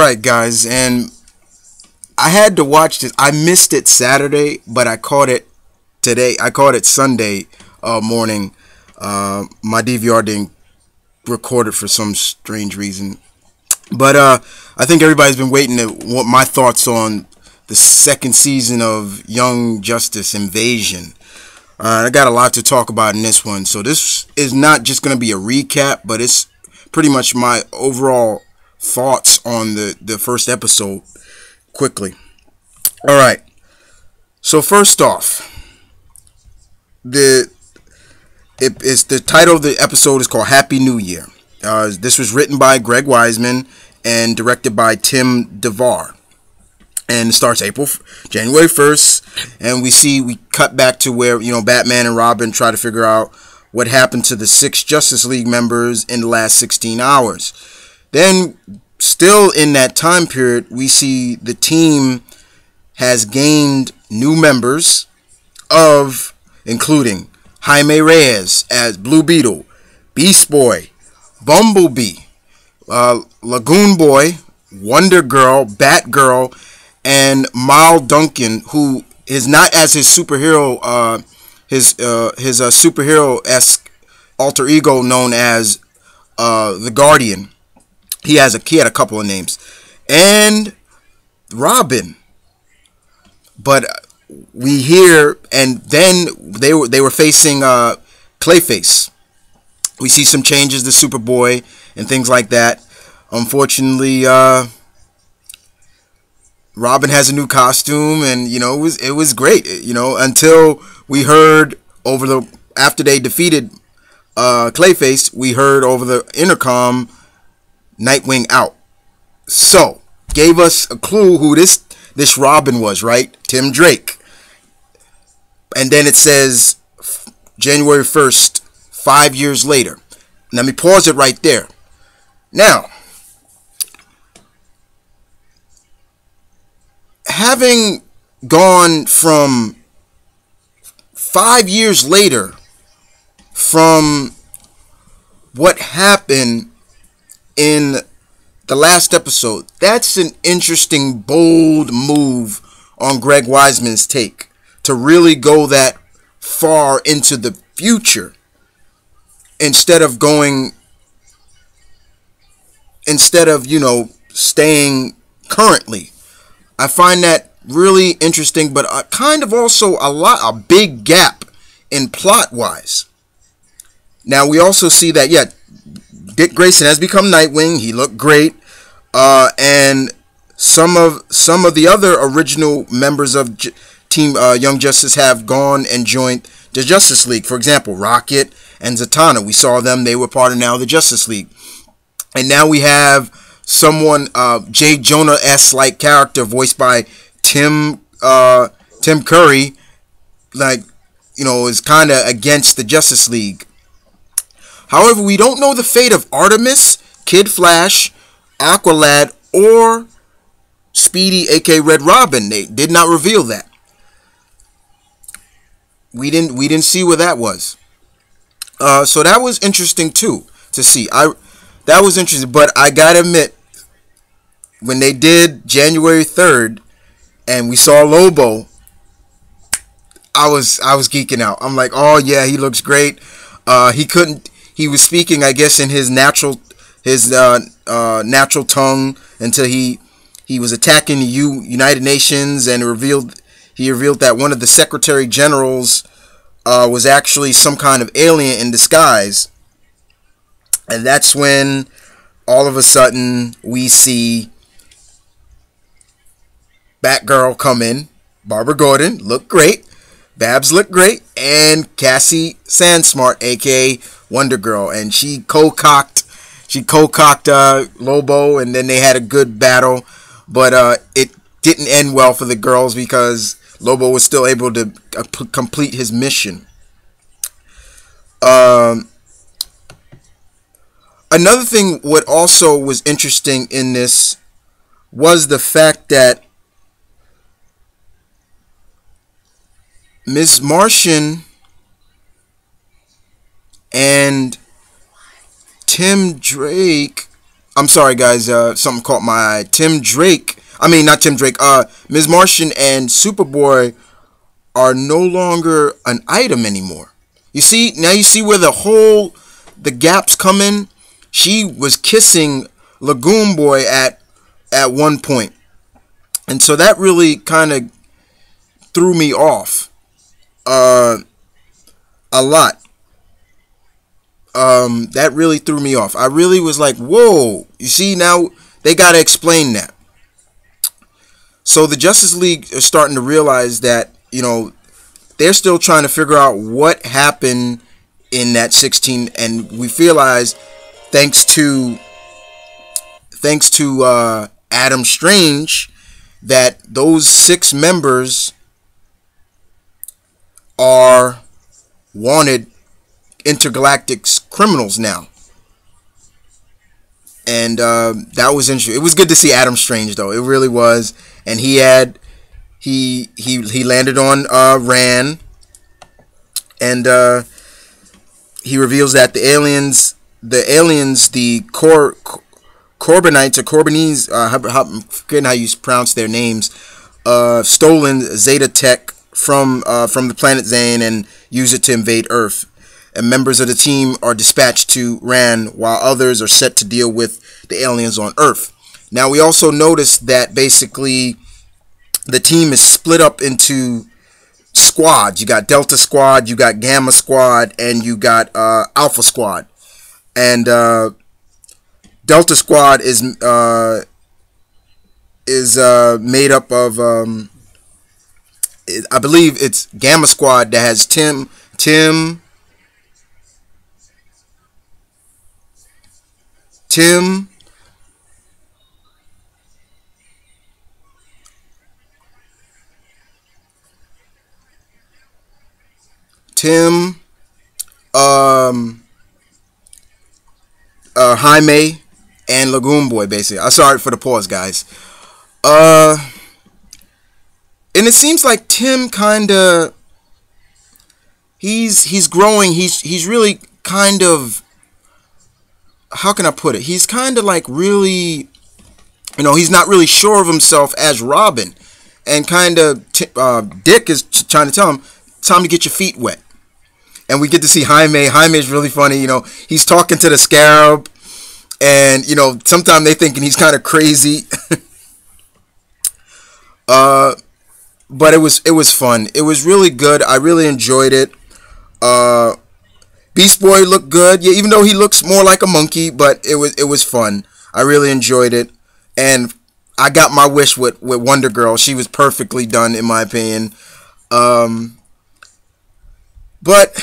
right, guys, and I had to watch this. I missed it Saturday, but I caught it today. I caught it Sunday morning. My DVR didn't record it for some strange reason, but I think everybody's been waiting to want my thoughts on the second season of Young Justice Invasion. I got a lot to talk about in this one, so this is not just going to be a recap, but it's pretty much my overall thoughts on the first episode quickly. All right. So first off, the title of the episode is called Happy New Year. This was written by Greg Weisman and directed by Tim DeVar. And it starts January 1st, and we cut back to where, Batman and Robin try to figure out what happened to the 6 Justice League members in the last 16 hours. Then, still in that time period, we see the team has gained new members including Jaime Reyes as Blue Beetle, Beast Boy, Bumblebee, Lagoon Boy, Wonder Girl, Batgirl, and Mal Duncan, who is not as his superhero, his superhero-esque alter ego known as the Guardian. He had a couple of names, and Robin. But we hear, and then they were facing Clayface. We see some changes to Superboy and things like that. Unfortunately, Robin has a new costume, and it was great. Until we heard after they defeated Clayface, we heard over the intercom Nightwing out. So gave us a clue who this Robin was, right? Tim Drake. And then it says January 1st, 5 years later. Let me pause it right there. Now, having gone from 5 years later from what happened in the last episode, that's an interesting, bold move on Greg Weisman's take to really go that far into the future instead of staying currently. I find that really interesting, but kind of also a big gap in plot wise. Now we also see that Dick Grayson has become Nightwing. He looked great, and some of the other original members of Team Young Justice have gone and joined the Justice League. For example, Rocket and Zatanna. We saw them; they were part of now the Justice League, and now we have someone, Jay Jonah-esque like character voiced by Tim Curry, is kind of against the Justice League. However, we don't know the fate of Artemis, Kid Flash, Aqualad, or Speedy, aka Red Robin. They did not reveal that. We didn't see where that was. So that was interesting too to see. That was interesting, but I gotta admit, when they did January 3rd and we saw Lobo, I was geeking out. I'm like, oh yeah, he looks great. He was speaking, I guess, in his natural tongue until he was attacking the United Nations, and he revealed that one of the Secretary Generals was actually some kind of alien in disguise. And that's when all of a sudden we see Batgirl come in, Barbara Gordon looked great, Babs looked great, and Cassie Sandsmart, aka Wonder Girl, and she co-cocked Lobo, and then they had a good battle, but it didn't end well for the girls because Lobo was still able to complete his mission. Another thing what also was interesting in this was the fact that Ms. Martian and Tim Drake I'm sorry, guys. Something caught my eye. Tim Drake. I mean, not Tim Drake. Ms. Martian and Superboy are no longer an item anymore. You see, now you see where the gaps come in. She was kissing Lagoon Boy at one point, and so that really kind of threw me off a lot. That really threw me off. I really was like, whoa. You see, now they got to explain that. So the Justice League is starting to realize that, they're still trying to figure out what happened in that 16, and we realize thanks to Adam Strange, that those 6 members are wanted intergalactic criminals now. And that was interesting. It was good to see Adam Strange, though. It really was. And he landed on Ran, and he reveals that the aliens, the Corbinites or Corbinese, I'm forgetting how you pronounce their names, stolen Zeta Tech from the planet Zane and use it to invade Earth. And members of the team are dispatched to Ran, while others are set to deal with the aliens on Earth. Now, we also noticed that basically the team is split up into squads. You got Delta Squad, you got Gamma Squad, and you got Alpha Squad. And Delta Squad is made up of, I believe it's Gamma Squad that has Tim, Jaime, and Lagoon Boy, basically. I'm sorry for the pause, guys. And it seems like Tim kinda, he's growing. He's really kind of, how can I put it? He's kind of like really, he's not really sure of himself as Robin, and kind of Dick is trying to tell him, time to get your feet wet. And we get to see Jaime. Jaime is really funny. He's talking to the Scarab, and sometimes they thinking he's kind of crazy. But it was fun. It was really good. I really enjoyed it. Beast Boy looked good. Yeah, even though he looks more like a monkey, but it was fun. I really enjoyed it, and I got my wish with Wonder Girl. She was perfectly done, in my opinion. But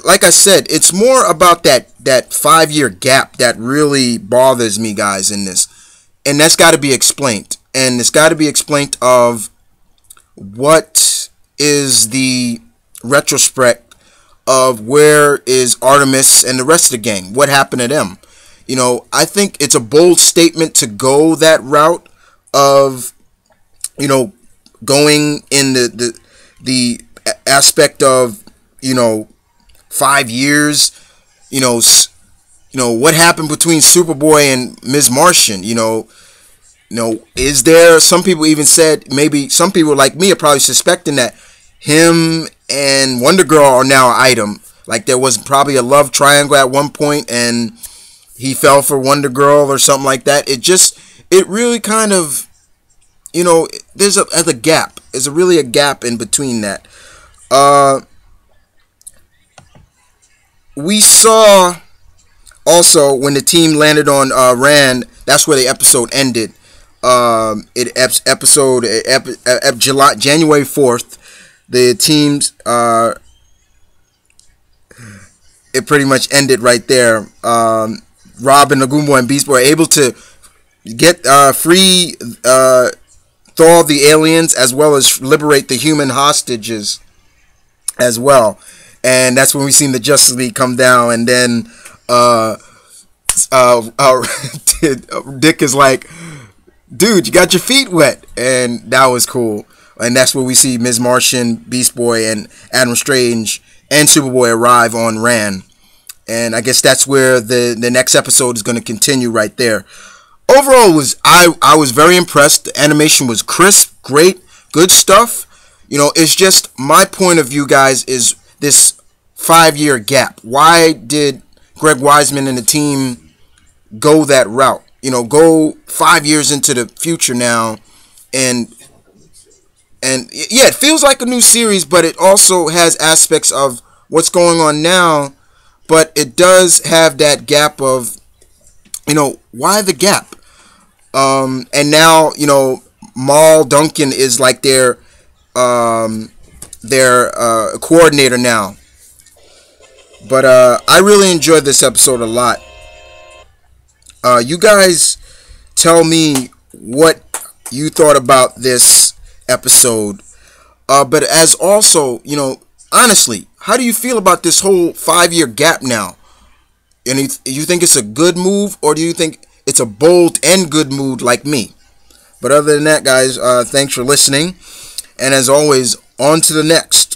like I said, it's more about that 5-year gap that really bothers me, guys, in this, and that's got to be explained. And it's got to be explained of what is the retrospect of where is Artemis and the rest of the gang. What happened to them? I think it's a bold statement to go that route of, going in the aspect of, 5 years, what happened between Superboy and Ms. Martian, is there, some people even said, maybe some people like me are probably suspecting that him and Wonder Girl are now an item. Like there was probably a love triangle at one point and he fell for Wonder Girl or something like that. It really kind of, there's a gap. There's really a gap in between that. We saw also when the team landed on Rand, that's where the episode ended. January 4th, the teams it pretty much ended right there. Robin, Lagoon Boy, and Beast Boy are able to get free Thor the aliens as well as liberate the human hostages as well. And that's when we seen the Justice League come down, and then Dick is like, dude, you got your feet wet, and that was cool. And that's where we see Ms. Martian, Beast Boy, and Adam Strange and Superboy arrive on Ran. and I guess that's where the next episode is going to continue right there. Overall, I was very impressed. The animation was crisp, great, good stuff. It's just my point of view, guys, is this 5-year gap. Why did Greg Weisman and the team go that route? Go 5 years into the future now, and yeah, it feels like a new series, but it also has aspects of what's going on now. But it does have that gap of, why the gap? And now, Mal Duncan is like their coordinator now. But I really enjoyed this episode a lot. You guys tell me what you thought about this episode. But as also, honestly, how do you feel about this whole 5-year gap now? And you think it's a good move, or do you think it's a bold and good move like me? But other than that, guys, thanks for listening. And as always, on to the next.